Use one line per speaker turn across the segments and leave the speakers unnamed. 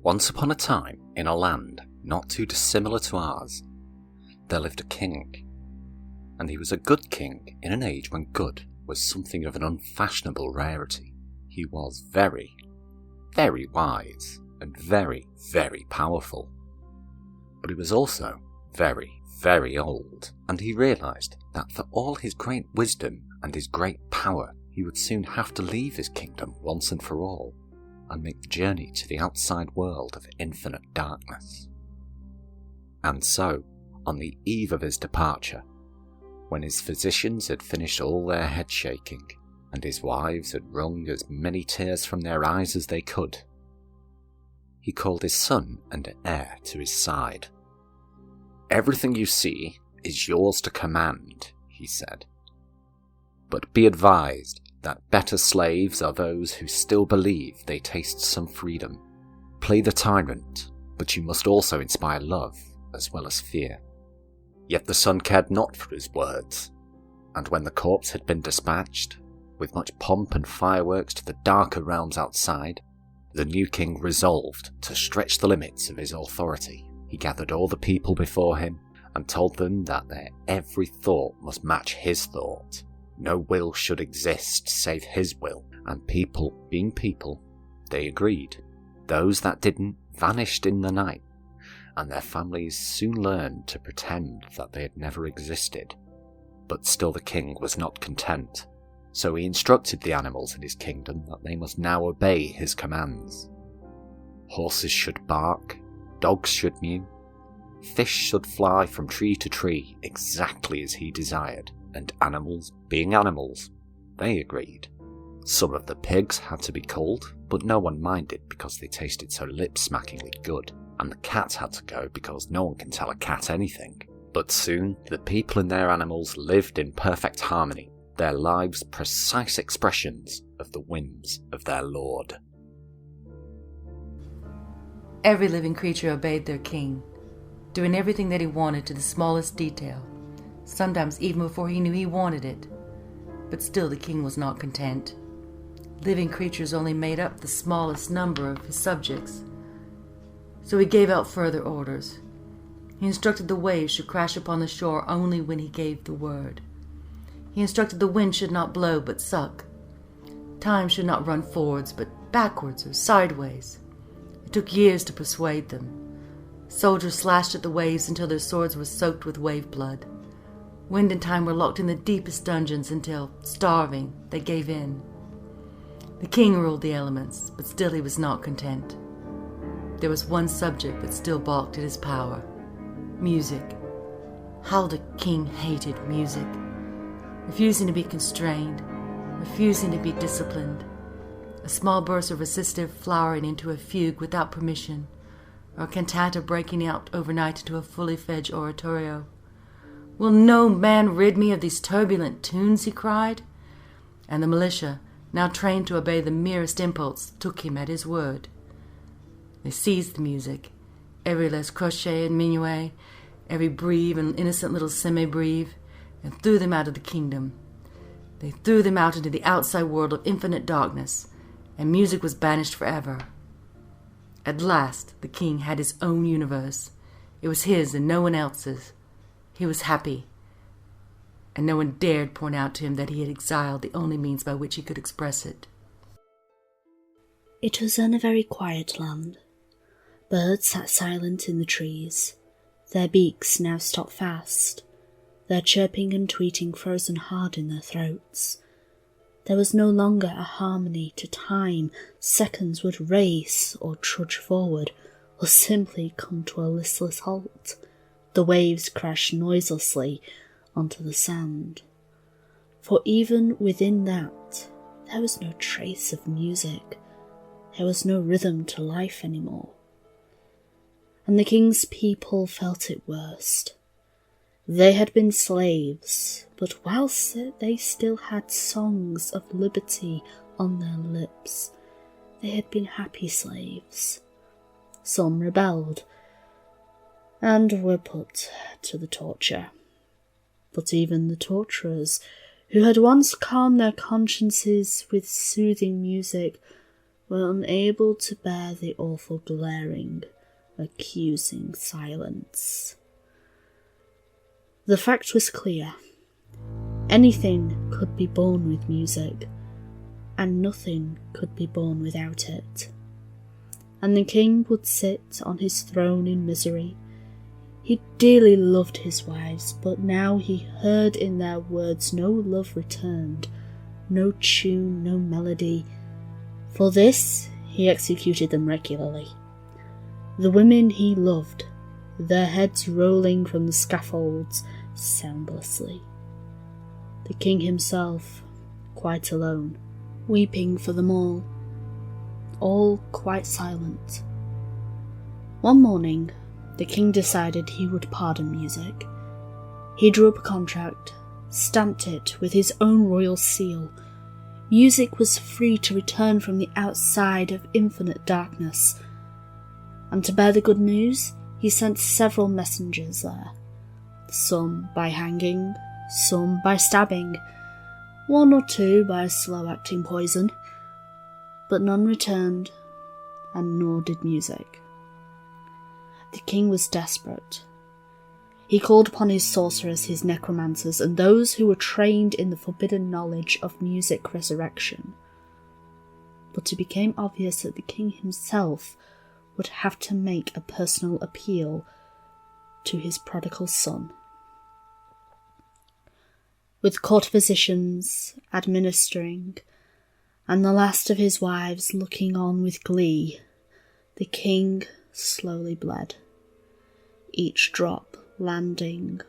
Once upon a time, in a land not too dissimilar to ours, there lived a king. And he was a good king in an age when good was something of an unfashionable rarity. He was very, very wise and very, very powerful. But he was also very, very old, and he realised that for all his great wisdom and his great power, he would soon have to leave his kingdom once and for all, and make the journey to the outside world of infinite darkness. And so, on the eve of his departure, when his physicians had finished all their head shaking, and his wives had wrung as many tears from their eyes as they could, he called his son and heir to his side. "Everything you see is yours to command," he said. "But be advised that better slaves are those who still believe they taste some freedom. Play the tyrant, but you must also inspire love as well as fear." Yet the son cared not for his words, and when the corpse had been dispatched, with much pomp and fireworks to the darker realms outside, the new king resolved to stretch the limits of his authority. He gathered all the people before him and told them that their every thought must match his thought. No will should exist save his will, and people being people, they agreed. Those that didn't vanished in the night, and their families soon learned to pretend that they had never existed. But still the king was not content, so he instructed the animals in his kingdom that they must now obey his commands. Horses should bark, dogs should mew, fish should fly from tree to tree exactly as he desired, and animals, being animals, they agreed. Some of the pigs had to be culled, but no one minded because they tasted so lip-smackingly good, and the cats had to go because no one can tell a cat anything. But soon, the people and their animals lived in perfect harmony, their lives precise expressions of the whims of their lord.
Every living creature obeyed their king, doing everything that he wanted to the smallest detail, sometimes even before he knew he wanted it. But still the king was not content. Living creatures only made up the smallest number of his subjects. So he gave out further orders. He instructed the waves should crash upon the shore only when he gave the word. He instructed the wind should not blow but suck. Time should not run forwards but backwards or sideways. It took years to persuade them. Soldiers slashed at the waves until their swords were soaked with wave blood. Wind and time were locked in the deepest dungeons until, starving, they gave in. The king ruled the elements, but still he was not content. There was one subject that still balked at his power: music. How the king hated music. Refusing to be constrained, refusing to be disciplined. A small burst of recitative flowering into a fugue without permission, or a cantata breaking out overnight into a fully fledged oratorio. "Will no man rid me of these turbulent tunes?" he cried. And the militia, now trained to obey the merest impulse, took him at his word. They seized the music, every les crochet and minuet, every breve and innocent little semi-breve, and threw them out of the kingdom. They threw them out into the outside world of infinite darkness, and music was banished forever. At last, the king had his own universe. It was his and no one else's. He was happy, and no one dared point out to him that he had exiled the only means by which he could express it.
It was then a very quiet land. Birds sat silent in the trees, their beaks now stopped fast, their chirping and tweeting frozen hard in their throats. There was no longer a harmony to time. Seconds would race or trudge forward, or simply come to a listless halt. The waves crashed noiselessly onto the sand. For even within that, there was no trace of music. There was no rhythm to life anymore. And the king's people felt it worst. They had been slaves, but whilst they still had songs of liberty on their lips, they had been happy slaves. Some rebelled, and were put to the torture. But even the torturers, who had once calmed their consciences with soothing music, were unable to bear the awful blaring, accusing silence. The fact was clear. Anything could be born with music, and nothing could be born without it. And the king would sit on his throne in misery. He dearly loved his wives, but now he heard in their words no love returned, no tune, no melody. For this he executed them regularly. The women he loved, their heads rolling from the scaffolds soundlessly. The king himself, quite alone, weeping for them all quite silent. One morning, the king decided he would pardon music. He drew up a contract, stamped it with his own royal seal. Music was free to return from the outside of infinite darkness. And to bear the good news, he sent several messengers there. Some by hanging, some by stabbing, one or two by slow-acting poison. But none returned, and nor did music. The king was desperate. He called upon his sorcerers, his necromancers, and those who were trained in the forbidden knowledge of music resurrection. But it became obvious that the king himself would have to make a personal appeal to his prodigal son. With court physicians administering, and the last of his wives looking on with glee, the king slowly bled, each drop landing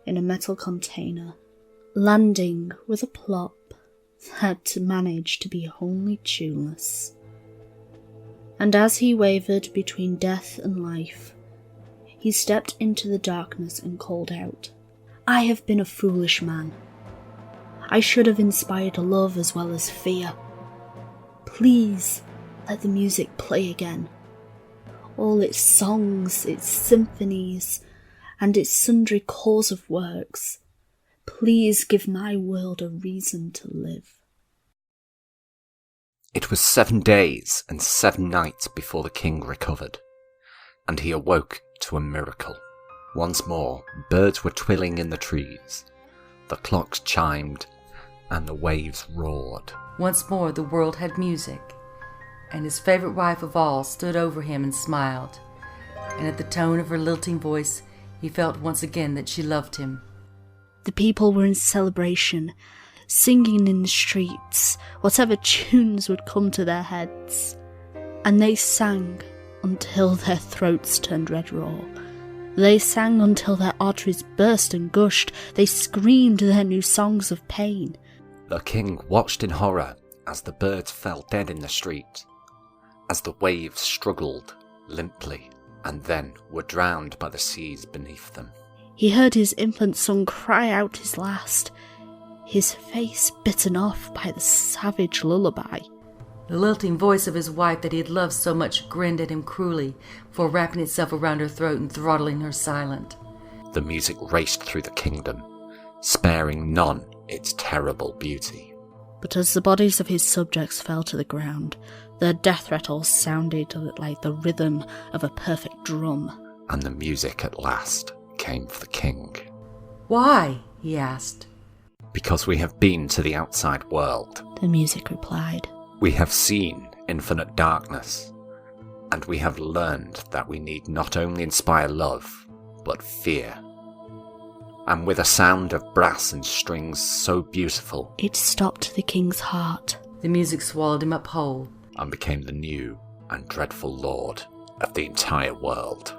in a metal container, landing with a plop that managed to be wholly tuneless. And as he wavered between death and life, he stepped into the darkness and called out, "I have been a foolish man. I should have inspired love as well as fear. Please let the music play again. All its songs, its symphonies, and its sundry cores of works. Please give my world a reason to live."
It was 7 days and 7 nights before the king recovered, and he awoke to a miracle. Once more, birds were twittering in the trees, the clocks chimed, and the waves roared.
Once more the world had music, and his favourite wife of all stood over him and smiled, and at the tone of her lilting voice he felt once again that she loved him.
The people were in celebration, singing in the streets, whatever tunes would come to their heads, and they sang until their throats turned red raw. They sang until their arteries burst and gushed. They screamed their new songs of pain.
The king watched in horror as the birds fell dead in the street, as the waves struggled limply and then were drowned by the seas beneath them.
He heard his infant son cry out his last, his face bitten off by the savage lullaby.
The lilting voice of his wife that he had loved so much grinned at him cruelly for wrapping itself around her throat and throttling her silent.
The music raced through the kingdom, sparing none its terrible beauty.
But as the bodies of his subjects fell to the ground, their death rattles sounded like the rhythm of a perfect drum.
And the music at last came for the king.
"Why?" he asked.
"Because we have been to the outside world,"
the music replied.
"We have seen infinite darkness, and we have learned that we need not only inspire love, but fear. And with a sound of brass and strings so beautiful,
it stopped the king's heart.
The music swallowed him up whole,
and became the new and dreadful lord of the entire world."